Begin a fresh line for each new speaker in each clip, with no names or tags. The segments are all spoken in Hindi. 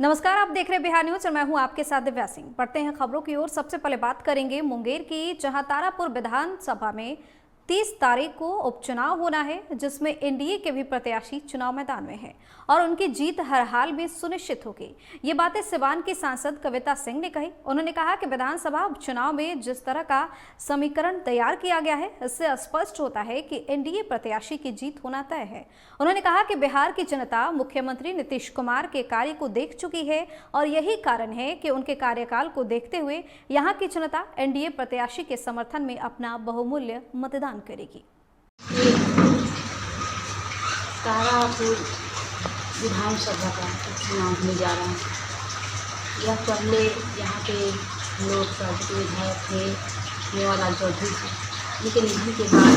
नमस्कार, आप देख रहे हैं बिहार न्यूज और मैं हूं आपके साथ दिव्या सिंह। बढ़ते हैं खबरों की ओर। सबसे पहले बात करेंगे मुंगेर की, जहां तारापुर विधानसभा में 30 तारीख को उपचुनाव होना है, जिसमें एनडीए के भी प्रत्याशी चुनाव मैदान में हैं और उनकी जीत हर हाल में सुनिश्चित होगी। ये बातें सिवान की सांसद कविता सिंह ने कही। उन्होंने कहा कि विधानसभा उपचुनाव में जिस तरह का समीकरण तैयार किया गया है, इससे स्पष्ट होता है कि एनडीए प्रत्याशी की जीत होना तय है। उन्होंने कहा कि बिहार की जनता मुख्यमंत्री नीतीश कुमार के कार्य को देख चुकी है और यही कारण है कि उनके कार्यकाल को देखते हुए यहाँ की जनता एनडीए प्रत्याशी के समर्थन में अपना बहुमूल्य मतदान करेगी।
तारापुर विधानसभा का चुनाव होने जा रहा है। यह पहले यहाँ के लोकसभा के विधायक थे मेवालाल चौधरी जी, उनके निधन के बाद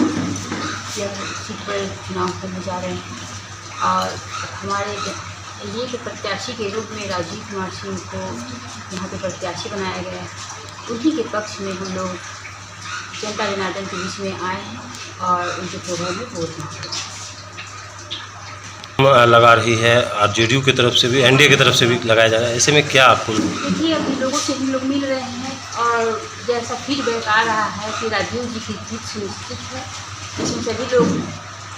यह सीट पर चुनाव होने जा रहे हैं और हमारे एनडीए के प्रत्याशी के रूप में राजीव कुमार सिंह को यहाँ के प्रत्याशी बनाया गया है। उन्हीं के पक्ष में हम लोग जनता जनार्दन के बीच में आए हैं और उनके प्रोग्राम में वोट
लगा रही है और जेडीयू की तरफ से भी, एनडीए की तरफ से भी लगाया जा रहा है। ऐसे में क्या आपको
देखिए, अभी लोगों से हम लोग मिल रहे हैं और जैसा फीडबैक आ रहा है कि राजीव जी की जीत सुनिश्चित है। इसमें सभी लोग,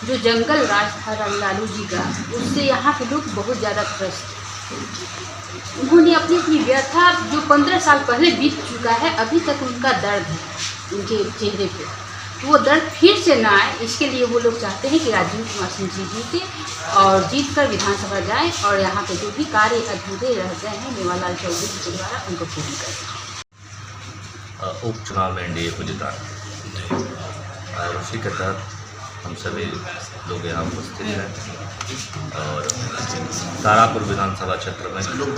जो जंगल राज था लालू जी का, उससे यहाँ के लोग बहुत ज़्यादा खुश थे। उन्होंने अपनी अपनी व्यथा जो 15 साल पहले बीत चुका है, अभी तक उनका दर्द है उनके चेहरे पे, तो वो दर्द फिर से ना आए, इसके लिए वो लोग चाहते हैं कि राजीव कुमार सिंह जी जीते और जीत कर विधानसभा जाए और यहाँ पे जो भी कार्य अधूरे रह गए हैं मेवालाल चौधरी जी के द्वारा उनको पूर्ण करें।
उपचुनाव में एनडीए को जिताना और उसी के तहत हम सभी लोग यहाँ उपस्थित हैं और तारापुर विधानसभा क्षेत्र में हम लोग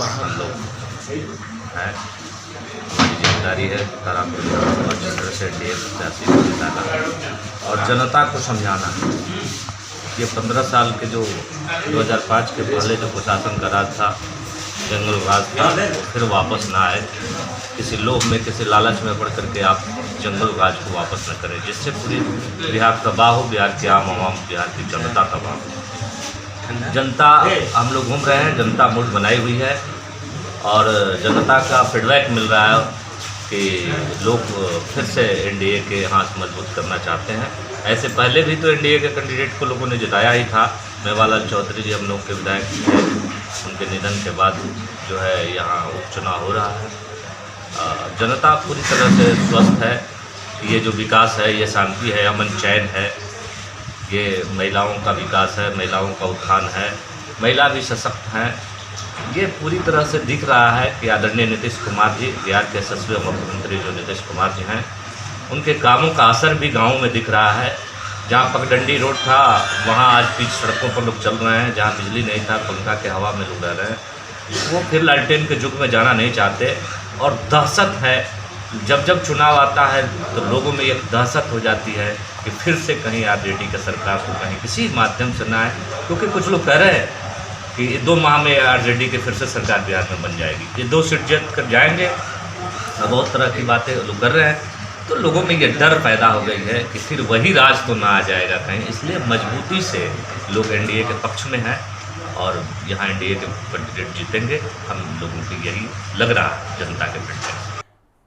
हैं। हमारी जिम्मेदारी है तारापुर विधानसभा क्षेत्र से एनडीए प्रत्याशी को जिताना और जनता को समझाना है। ये 15 साल के जो 2005 के पहले जो प्रशासन का राज था, जंगल राज था, फिर वापस ना आए। किसी लोभ में, किसी लालच में पड़ करके आप जंगल राज को वापस न करें, जिससे पूरी बिहार तबाह हो, बिहार के आम आवाम, बिहार की जनता तबाह हो। जनता, हम लोग घूम रहे हैं, जनता मूड बनाई हुई है और जनता का फीडबैक मिल रहा है कि लोग फिर से एनडीए के हाथ मजबूत करना चाहते हैं। ऐसे पहले भी तो एनडीए के कैंडिडेट को लोगों ने जिताया ही था। मेवालाल चौधरी जी हम लोग के विधायक थे, उनके निधन के बाद जो है यहाँ उपचुनाव हो रहा है। जनता पूरी तरह से स्वस्थ है। ये जो विकास है, ये शांति है, अमन चैन है, ये महिलाओं का विकास है, महिलाओं का उत्थान है, महिला भी सशक्त हैं। ये पूरी तरह से दिख रहा है कि आदरणीय नीतीश कुमार जी, बिहार के यशस्वी मुख्यमंत्री जो नीतीश कुमार जी हैं, उनके कामों का असर भी गाँव में दिख रहा है। जहाँ पगडंडी रोड था, वहाँ आज पिच सड़कों पर लोग चल रहे हैं। जहाँ बिजली नहीं था, पंखा के हवा में लोग रह रहे हैं। वो फिर लालटेन के युग में जाना नहीं चाहते और दहशत है। जब जब चुनाव आता है तो लोगों में एक दहशत हो जाती है कि फिर से कहीं आरजेडी की सरकार को कहीं किसी माध्यम से ना आए, क्योंकि कुछ लोग कह रहे हैं कि 2 माह में आरजेडी की फिर से सरकार बिहार में बन जाएगी, ये 2 सीट जीत कर जाएंगे। बहुत तरह की बातें लोग कर रहे हैं, तो लोगों में ये डर पैदा हो गई है कि फिर वही राज तो ना आ जाएगा कहीं। इसलिए मजबूती से लोग एनडीए के पक्ष में हैं और यहाँ एनडीए के कैंडिडेट जीतेंगे। हम लोगों को यही लग रहा है जनता के फीडबैक।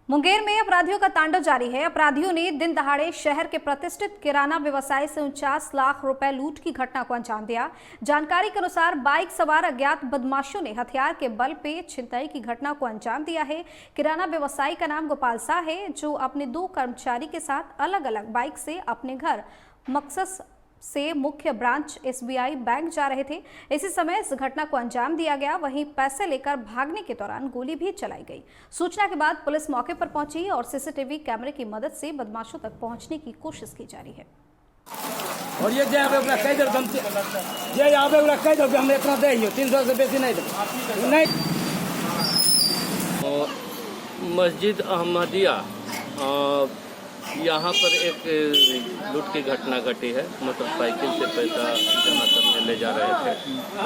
मुंगेर में अपराधियों का तांडव जारी है। अपराधियों ने दिन दहाड़े शहर के प्रतिष्ठित किराना व्यवसायी से 49 लाख रुपए लूट की घटना को अंजाम दिया। जानकारी के अनुसार बाइक सवार अज्ञात बदमाशों ने हथियार के बल पे छिनतई की घटना को अंजाम दिया है। किराना व्यवसायी का नाम गोपाल शाह है, जो अपने 2 कर्मचारी के साथ अलग अलग बाइक से अपने घर मकसद से मुख्य ब्रांच एसबीआई बैंक जा रहे थे। इसी समय इस घटना को अंजाम दिया गया। वहीं पैसे लेकर भागने के दौरान गोली भी चलाई गई। सूचना के बाद पुलिस मौके पर पहुंची और सीसीटीवी कैमरे की मदद से बदमाशों तक पहुंचने की कोशिश की जा रही है।
और ये जे आवे कह दे ये आवे कह दो कि हम इतना दे 300 से बेसी नहीं।
मस्जिद अहमदिया यहाँ पर एक लूट की घटना घटी है। मोटरसाइकिल से पैसा जमा करने ले जा रहे थे,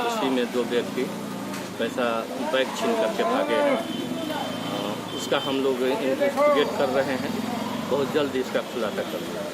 उसी में 2 व्यक्ति पैसा बैग छीन करके भागे हैं। उसका हम लोग इन्वेस्टिगेट कर रहे हैं, बहुत जल्द इसका खुलासा कर रहे हैं।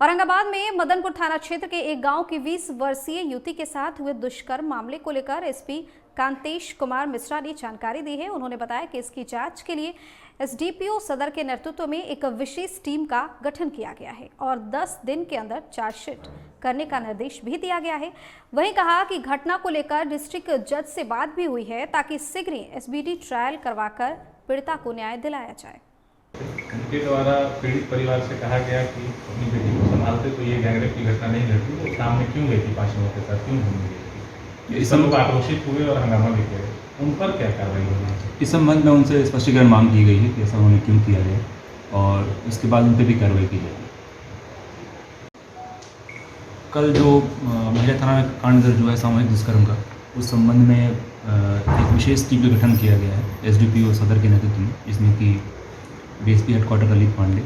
औरंगाबाद में मदनपुर थाना क्षेत्र के एक गांव की 20 वर्षीय युवती के साथ हुए दुष्कर्म मामले को लेकर एसपी कांतेश कुमार मिश्रा ने जानकारी दी है। उन्होंने बताया कि इसकी जांच के लिए एसडीपीओ सदर के नेतृत्व में एक विशेष टीम का गठन किया गया है और 10 दिन के अंदर चार्जशीट करने का निर्देश भी दिया गया है। वहीं कहा कि घटना को लेकर डिस्ट्रिक्ट जज से बात भी हुई है ताकि शीघ्र ही एसबीटी ट्रायल करवाकर पीड़िता को न्याय दिलाया जाए।
उनके द्वारा पीड़ित परिवार से कहा गया कि अपनी बेटी को संभालते तो ये गैंगरेप की घटना नहीं घटी, वो सामने क्यों गई थी 5 लोगों के साथ, क्यों घूम गई थी। इस सब लोग आक्रोशित हुए और हंगामा भी किया। उन पर क्या कार्रवाई होगी?
इस संबंध में उनसे स्पष्टीकरण मांग की गई है कि ऐसा उन्होंने क्यों किया गया और उसके बाद उन पर भी कार्रवाई की जाएगी। कल जो महिला थाना में कांड दर्ज हुआ है सामूहिक दुष्कर्म का, उस संबंध में एक विशेष टीम का गठन किया गया है एसडीपीओ सदर के नेतृत्व में, जिसमें कि डीएसपी हेडक्वार्टर ललित पांडे,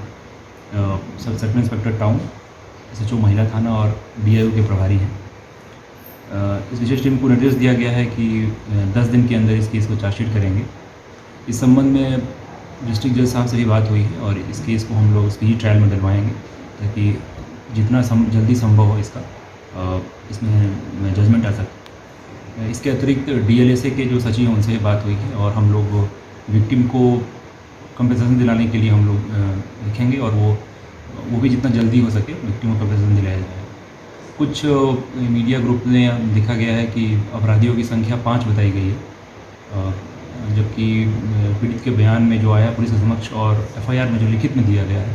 सब सर्कल इंस्पेक्टर टाउन, एसएचओ महिला थाना और डीआईओ के प्रभारी हैं। इस विशेष टीम को निर्देश दिया गया है कि 10 दिन के अंदर इस केस को चार्जशीट करेंगे। इस संबंध में डिस्ट्रिक्ट जज साहब से भी बात हुई है और इस केस को हम लोग स्पीडी ट्रायल में डलवाएंगे ताकि जितना जल्दी संभव हो इसमें जजमेंट आ सके। इसके अतिरिक्त डीएलएसए के जो सचिव हैं उनसे बात हुई है और हम लोग विक्टिम को कंपनसेशन दिलाने के लिए हम लोग लिखेंगे और वो भी जितना जल्दी हो सके विक्टिम को कंपनसेशन दिलाया जाए। कुछ मीडिया ग्रुप में देखा गया है कि अपराधियों की संख्या 5 बताई गई है, जबकि पीड़ित के बयान में जो आया पुलिस के समक्ष और एफआईआर में जो लिखित में दिया गया है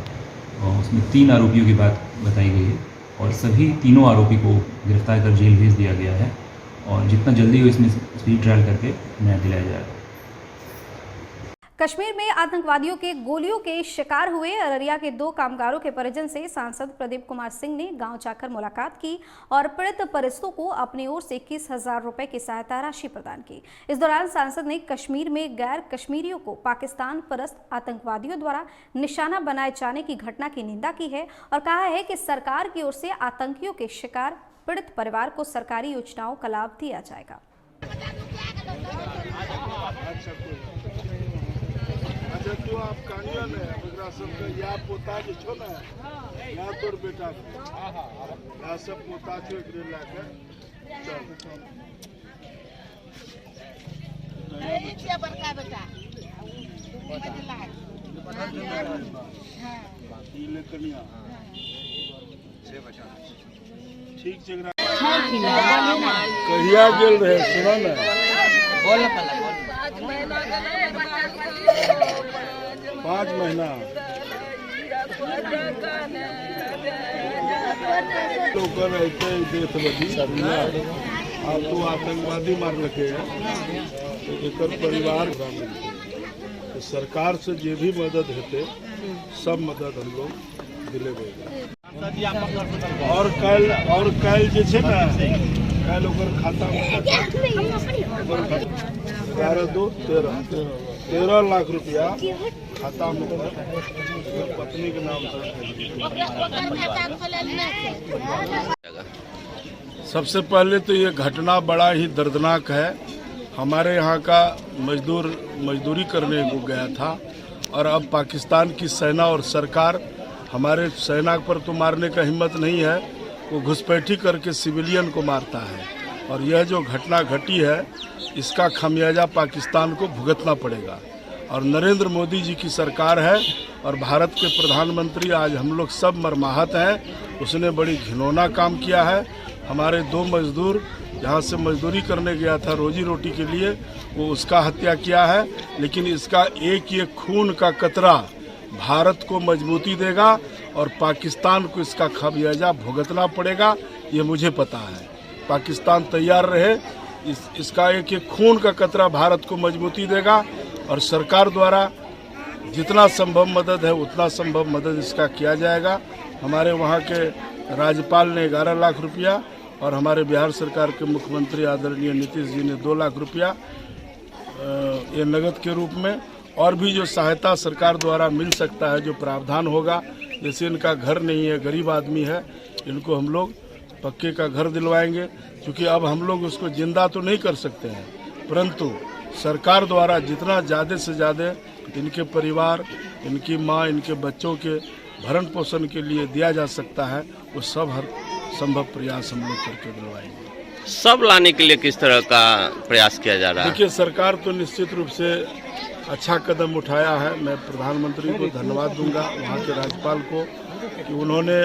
उसमें 3 आरोपियों की बात बताई गई है और सभी तीनों आरोपी को गिरफ्तार कर जेल भेज दिया गया है और जितना जल्दी हो इसमें स्पीड ट्रायल करके न्याय दिलाया जाएगा।
कश्मीर में आतंकवादियों के गोलियों के शिकार हुए अररिया के 2 कामगारों के परिजन से सांसद प्रदीप कुमार सिंह ने गांव जाकर मुलाकात की और पीड़ित परिजनों को अपनी ओर से 21,000 रुपए की सहायता राशि प्रदान की। इस दौरान सांसद ने कश्मीर में गैर कश्मीरियों को पाकिस्तान परस्त आतंकवादियों द्वारा निशाना बनाए जाने की घटना की निंदा की है और कहा है कि सरकार की ओर से आतंकियों के शिकार पीड़ित परिवार को सरकारी योजनाओं का लाभ दिया जाएगा।
तो आप कांगड़ा में ओकरा सबके या पोता जे छो ना या तोर बेटा या सब पोता छो एकरे लाके चल
ये बड़का बेटा
बाकी ले कनिया से बचा ठीक जगह कहिया गेल रहे सुनो ना बोल पहले 5 महीना तो कर रहते देश बदी आप तो आतंकवादी मार रखे हैं एक परिवार तो सरकार से जो भी मदद होते सब मदद हम लोग दिलेबे और कल जे छै ना कल ओकर खाता में 13 लाख रुपया खाता में पत्नी के नाम से। सबसे पहले तो ये घटना बड़ा ही दर्दनाक है। हमारे यहाँ का मजदूर मजदूरी करने को गया था और अब पाकिस्तान की सेना और सरकार हमारे सेना पर तो मारने का हिम्मत नहीं है, वो घुसपैठी करके सिविलियन को मारता है और यह जो घटना घटी है इसका खामियाजा पाकिस्तान को भुगतना पड़ेगा। और नरेंद्र मोदी जी की सरकार है और भारत के प्रधानमंत्री आज हम लोग सब मर्माहत हैं। उसने बड़ी घिनौना काम किया है। हमारे 2 मजदूर जहाँ से मजदूरी करने गया था रोजी रोटी के लिए, वो उसका हत्या किया है। लेकिन इसका एक खून का कतरा भारत को मजबूती देगा और पाकिस्तान को इसका खामियाजा भुगतना पड़ेगा, ये मुझे पता है। पाकिस्तान तैयार रहे, इसका एक खून का कतरा भारत को मजबूती देगा और सरकार द्वारा जितना संभव मदद है उतना संभव मदद इसका किया जाएगा। हमारे वहाँ के राज्यपाल ने 11 लाख रुपया और हमारे बिहार सरकार के मुख्यमंत्री आदरणीय नीतीश जी ने 2 लाख रुपया ये नगद के रूप में, और भी जो सहायता सरकार द्वारा मिल सकता है, जो प्रावधान होगा। जैसे इनका घर नहीं है, गरीब आदमी है, इनको हम लोग पक्के का घर दिलवाएंगे। क्योंकि अब हम लोग उसको जिंदा तो नहीं कर सकते हैं, परंतु सरकार द्वारा जितना ज़्यादा से ज़्यादा इनके परिवार, इनकी माँ, इनके बच्चों के भरण पोषण के लिए दिया जा सकता है वो सब हर संभव प्रयास हम लोग करके दिलवाएंगे।
सब लाने के लिए किस तरह का प्रयास किया जा रहा है?
देखिए, सरकार तो निश्चित रूप से अच्छा कदम उठाया है। मैं प्रधानमंत्री को धन्यवाद दूंगा, वहाँ के राज्यपाल को, कि उन्होंने,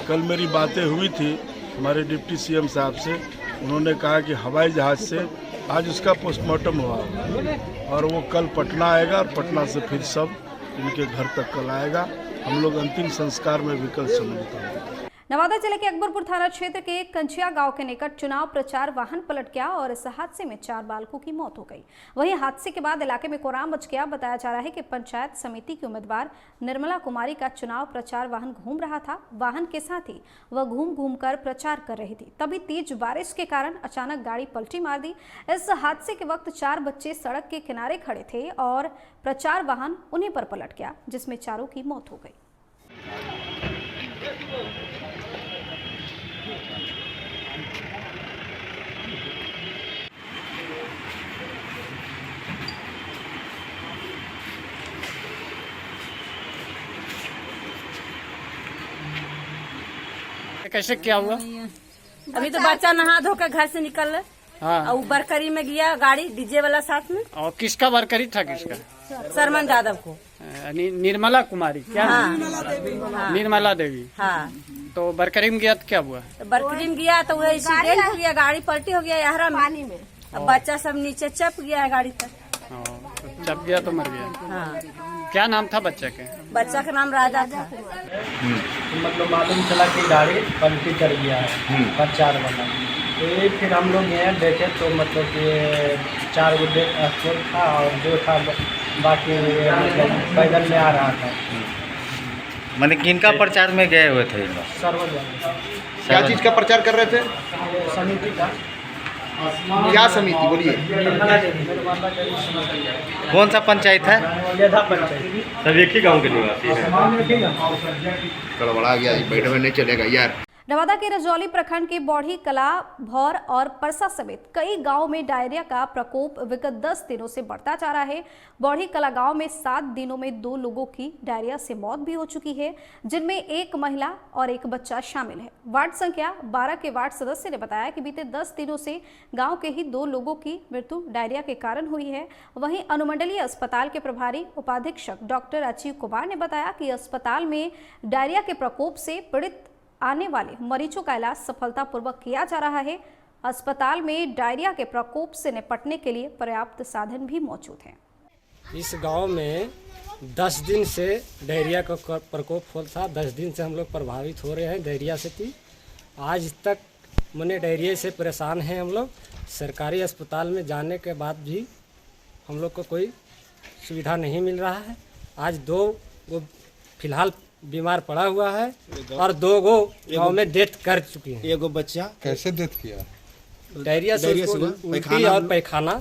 कल मेरी बातें हुई थी हमारे डिप्टी सीएम साहब से, उन्होंने कहा कि हवाई जहाज़ से आज उसका पोस्टमार्टम हुआ और वो कल पटना आएगा और पटना से फिर सब इनके घर तक कल आएगा। हम लोग अंतिम संस्कार में भी कल सम्मिलित होंगे।
नवादा जिले के अकबरपुर थाना क्षेत्र के कंचिया गांव के निकट चुनाव प्रचार वाहन पलट गया और इस हादसे में 4 बालकों की मौत हो गई। वहीं हादसे के बाद इलाके में कोहराम मच गया। बताया जा रहा है कि पंचायत समिति की उम्मीदवार निर्मला कुमारी का चुनाव प्रचार वाहन घूम रहा था। वाहन के साथ ही वह घूम कर प्रचार कर रही थी, तभी तेज बारिश के कारण अचानक गाड़ी पलटी मार दी। इस हादसे के वक्त 4 बच्चे सड़क के किनारे खड़े थे और प्रचार वाहन उन्हीं पर पलट गया, जिसमें 4 की मौत हो गई।
कैसे क्या हुआ?
अभी तो बच्चा नहा धो कर घर से निकल रहा।
हाँ।
और बरकरी में गया गाड़ी डीजे वाला साथ में।
और किसका बरकरी था? किसका?
सरमन यादव को।
निर्मला कुमारी क्या?
हाँ।
निर्मला देवी।
हाँ।
तो बरकरी में गया तो क्या हुआ?
बरकरी में गया तो वह एक्सीडेंट हो गया, गाड़ी पलटी हो गया यहरा पानी में। अब बच्चा सब नीचे चप गया है गाड़ी तक।
चप गया तो मर गया।
हाँ।
क्या नाम था बच्चा के?
बच्चा का नाम राजा था।
मतलब मालूम चला कि गाड़ी पलटी कर गया है प्रचार वाला। तो ये फिर हम लोग यहाँ देखे तो मतलब ये 4 गो एक्सीडेंट था और जो था बाकी मतलब पैदल में आ रहा था।
मैंने किनका प्रचार में गए हुए थे?
सर्वजन।
क्या चीज़ का प्रचार कर रहे थे?
समिति का।
क्या समिति बोलिए?
कौन सा पंचायत है?
लेधा पंचायत।
सब एक ही गांव के निवासी हैं।
गड़बड़ा गया, बैठे में नहीं चलेगा यार।
नवादा के रजौली प्रखंड के बौढ़ी कला, भौर और परसा समेत कई गांवों में डायरिया का प्रकोप विगत 10 दिनों से बढ़ता जा रहा है। बौढ़ी कला गांव में 7 दिनों में 2 लोगों की डायरिया से मौत भी हो चुकी है, जिनमें 1 महिला और 1 बच्चा शामिल है। वार्ड संख्या 12 के वार्ड सदस्य ने बताया कि बीते 10 दिनों से गाँव के ही 2 लोगों की मृत्यु डायरिया के कारण हुई है। वहीं अनुमंडलीय अस्पताल के प्रभारी उपाधीक्षक डॉक्टर राजीव कुमार ने बताया कि अस्पताल में डायरिया के प्रकोप से पीड़ित आने वाले मरीजों का इलाज सफलतापूर्वक किया जा रहा है। अस्पताल में डायरिया के प्रकोप से निपटने के लिए पर्याप्त साधन भी मौजूद हैं।
इस गांव में 10 दिन से डायरिया का प्रकोप हो था। 10 दिन से हम लोग प्रभावित हो रहे हैं डायरिया से थी। आज तक मैंने डायरिया से परेशान हैं हम लोग। सरकारी अस्पताल में जाने के बाद भी हम लोग को कोई सुविधा नहीं मिल रहा है। आज 2 फिलहाल बीमार पड़ा हुआ है और 2 गाँव में डेथ कर चुकी है।
1 बच्चा कैसे डेथ किया?
डायरिया से उल्टी और पैखाना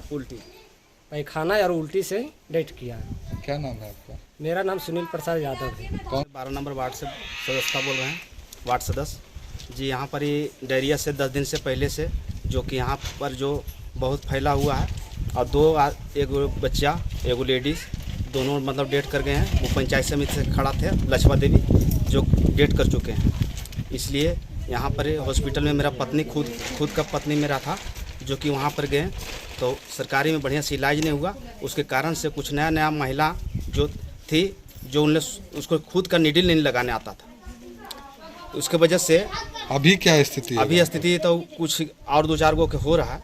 और उल्टी से डेथ किया है।
क्या नाम है आपका?
मेरा नाम सुनील प्रसाद यादव है।
12 नंबर वार्ड से सदस्य बोल रहे हैं, वार्ड सदस्य जी। यहाँ पर ये डायरिया से 10 दिन से पहले से जो कि यहाँ पर जो बहुत फैला हुआ है और 1 बच्चा 1 लेडीज़ दोनों मतलब डेट कर गए हैं। वो पंचायत समिति से खड़ा थे लक्ष्मा देवी जो डेट कर चुके हैं। इसलिए यहाँ पर हॉस्पिटल में मेरा पत्नी खुद का पत्नी मेरा था जो कि वहाँ पर गए तो सरकारी में बढ़िया से इलाज नहीं हुआ। उसके कारण से कुछ नया महिला जो थी जो उन्हें उसको खुद का नीडल नहीं लगाने आता था। उसके वजह से
अभी क्या स्थिति है?
अभी स्थिति तो कुछ और 2-4 गो के हो रहा है।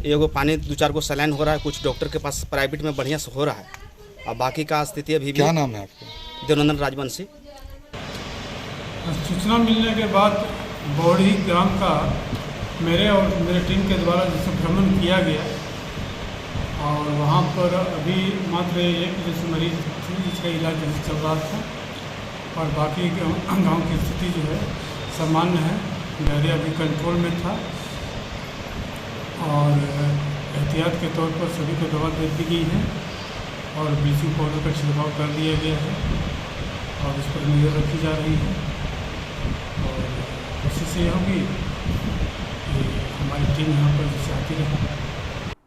एगो पानी 2-4 गो सलाइन हो रहा है। कुछ डॉक्टर के पास प्राइवेट में बढ़िया से हो रहा है और बाकी का स्थिति अभी भी।
क्या नाम है आपका?
देवनंदन राजवंशी।
सूचना मिलने के बाद बौढ़ी ग्राम का मेरे और मेरे टीम के द्वारा जिसे भ्रमण किया गया और वहाँ पर अभी मात्र 1 जैसे मरीज थे जिसका इलाज चल रहा था और बाकी गांव की स्थिति जो है सामान्य है। डायरिया भी कंट्रोल में था और एहतियात के तौर पर सभी को दवा दे दी गई है और ब्लीचिंग पाउडर का छिड़काव कर दिया गया है और इस पर नज़र रखी जा रही है। और कोशिश ये होगी कि हमारी टीम यहाँ पर जैसे आती रहे।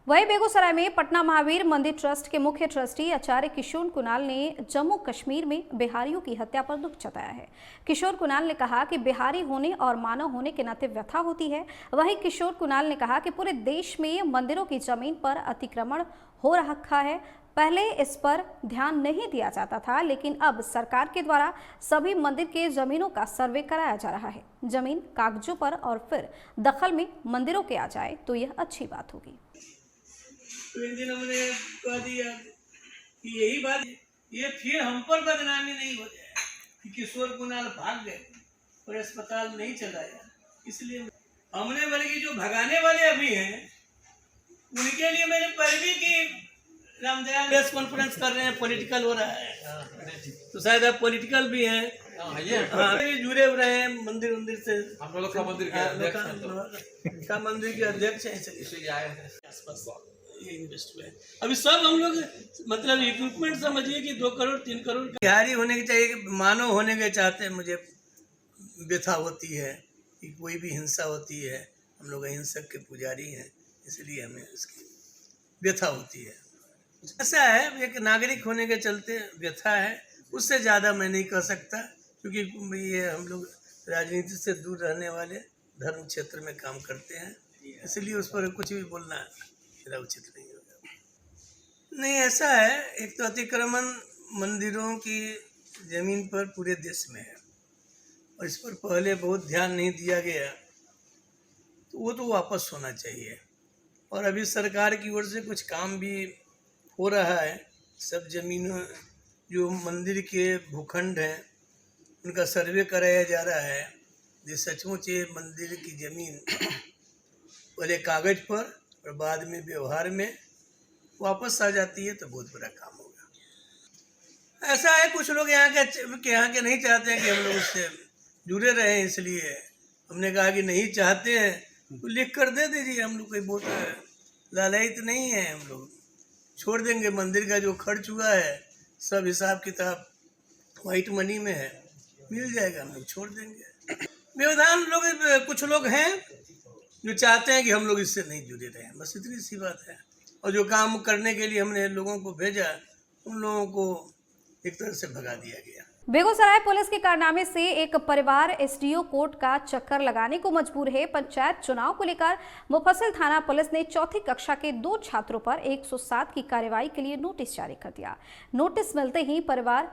वहीं बेगूसराय में पटना महावीर मंदिर ट्रस्ट के मुख्य ट्रस्टी आचार्य किशोर कुणाल ने जम्मू कश्मीर में बिहारियों की हत्या पर दुख जताया है। किशोर कुणाल ने कहा कि बिहारी होने और मानव होने के नाते व्यथा होती है। वहीं किशोर कुणाल ने कहा कि पूरे देश में मंदिरों की जमीन पर अतिक्रमण हो रखा है। पहले इस पर ध्यान नहीं दिया जाता था, लेकिन अब सरकार के द्वारा सभी मंदिर के जमीनों का सर्वे कराया जा रहा है। जमीन कागजों पर और फिर दखल में मंदिरों के आ जाए तो यह अच्छी बात होगी।
तो इन दिनों मैंने कह दिया कि यही बात, ये फिर हम पर बदनामी नहीं हो जाए कि किशोर कुणाल भाग गए और अस्पताल नहीं चलाया। इसलिए हमने बोले कि जो भगाने वाले अभी हैं उनके लिए मैंने पैरवी की। रामदयाल प्रेस कॉन्फ्रेंस कर रहे हैं, पॉलिटिकल हो रहा है, तो शायद अब पॉलिटिकल भी हैं, जुड़े हुए हैं मंदिर उंदिर से। हम लोग का मंदिर के अध्यक्ष हैं। अभी सब हम लोग मतलब इक्विपमेंट समझिए कि 2 करोड़ 3 करोड़ बिहारी होने के चाहिए, मानव होने के चाहते हैं। मुझे व्यथा होती है कि कोई भी हिंसा होती है, हम लोग अहिंसक के पुजारी हैं, इसलिए हमें इसकी व्यथा होती है। ऐसा है, एक नागरिक होने के चलते व्यथा है, उससे ज़्यादा मैं नहीं कह सकता, क्योंकि ये हम लोग राजनीति से दूर रहने वाले धर्म क्षेत्र में काम करते हैं, इसलिए उस पर कुछ भी बोलना मेरा उचित नहीं होगा। नहीं, ऐसा है, एक तो अतिक्रमण मंदिरों की ज़मीन पर पूरे देश में है और इस पर पहले बहुत ध्यान नहीं दिया गया, तो वो तो वापस होना चाहिए। और अभी सरकार की ओर से कुछ काम भी हो रहा है। सब जमीनों जो मंदिर के भूखंड हैं उनका सर्वे कराया जा रहा है। ये सचमुच ये मंदिर की ज़मीन पहले कागज़ पर और बाद में व्यवहार में वापस आ जाती है तो बहुत बड़ा काम होगा। ऐसा है, कुछ लोग यहाँ के नहीं चाहते हैं कि हम लोग उससे जुड़े रहें, इसलिए हमने कहा कि नहीं चाहते हैं तो लिख कर दे दीजिए। हम लोग कोई बहुत लालयित नहीं है, हम लोग छोड़ देंगे। मंदिर का जो खर्च हुआ है सब हिसाब किताब वाइट मनी में है, मिल जाएगा, हम लोग छोड़ देंगे। व्यवधान लोग, कुछ लोग हैं जो चाहते हैं कि हम लोग इससे नहीं जुड़े रहें, बस इतनी सी बात है। और जो काम करने के लिए हमने लोगों को भेजा, उन लोगों को एक तरह से भगा दिया गया।
बेगूसराय पुलिस के कारनामे से एक परिवार एसडीओ कोर्ट का चक्कर लगाने को मजबूर है। पंचायत चुनाव को लेकर मुफस्सिल थाना पुलिस ने 4वीं कक्षा के 2 छात्रों पर 107 की कार्रवाई के लिए नोटिस जारी कर दिया। नोटिस मिलते ही परिवार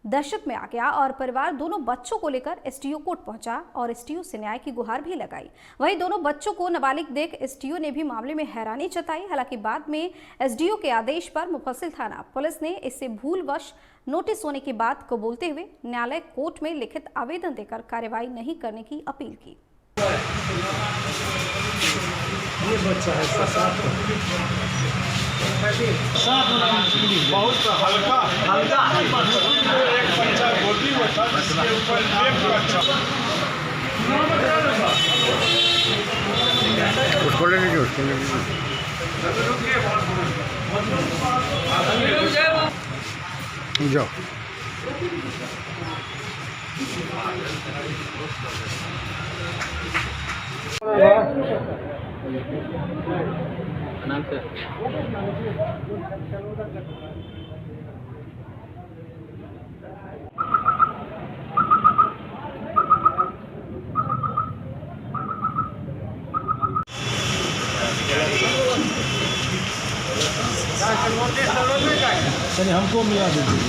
दहशत में आ गया और परिवार दोनों बच्चों को लेकर एसडीओ कोर्ट पहुंचा और एसडीओ से न्याय की गुहार भी लगाई। वहीं दोनों बच्चों को नाबालिग देख एसडीओ ने भी मामले में हैरानी जताई। हालांकि बाद में एसडीओ के आदेश पर मुफस्सिल थाना पुलिस ने इसे भूलवश नोटिस होने की बात को बोलते हुए न्यायालय कोर्ट में लिखित आवेदन देकर कार्रवाई नहीं करने की अपील की।
ये बच्चा है बहुत हल्का एक बच्चा गोदी में था, जिसके ऊपर एक बच्चा
उसको ले लीजिए, उसको ले लीजिए। जाओ।
चलिए हमको मिला दीजिए।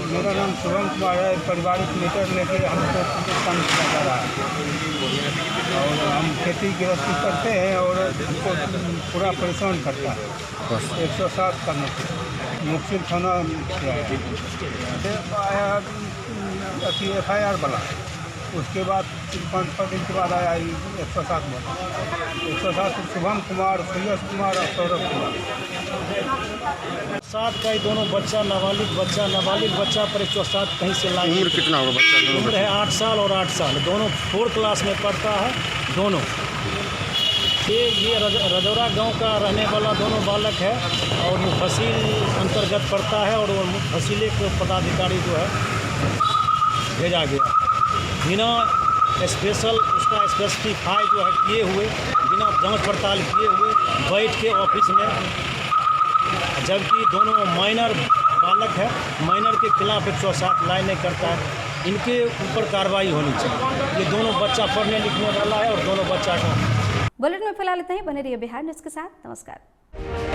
मेरा नाम शुभम कुमार है। पारिवारिक मैटर लेके हमको काम किया जा रहा है और हम खेती गृहस्थी करते हैं और हमको पूरा परेशान करता है। 107 का नोटिस मुफस्सिल थाना आया, FIR बना, उसके बाद 5-6 दिन के बाद आया 107 बना। 107 शुभम कुमार, सुयश कुमार और सौरभ कुमार। 7 का ही दोनों बच्चा, नाबालिग बच्चा पर 107 कहीं से लाए।
उम्र कितना होगा बच्चा?
उम्र है 8 साल और 8 साल, दोनों 4 क्लास में पढ़ता है दोनों।
ये रजौरा गांव का रहने वाला दोनों बालक है और मुफस्सिल अंतर्गत पड़ता है और वो मुफस्सिल के पदाधिकारी जो है भेजा गया बिना स्पेशल उसका स्पेसिफाई जो है किए हुए, बिना जांच पड़ताल किए हुए बैठ के ऑफिस में, जबकि दोनों माइनर बालक है, माइनर के खिलाफ 107 लाई नहीं करता है, इनके ऊपर कार्रवाई होनी चाहिए। ये दोनों बच्चा पढ़ने लिखने वाला है और दोनों बच्चा को।
बुलेटिन में फिलहाल इतना ही। बने रहिए बिहार न्यूज़ के साथ। नमस्कार।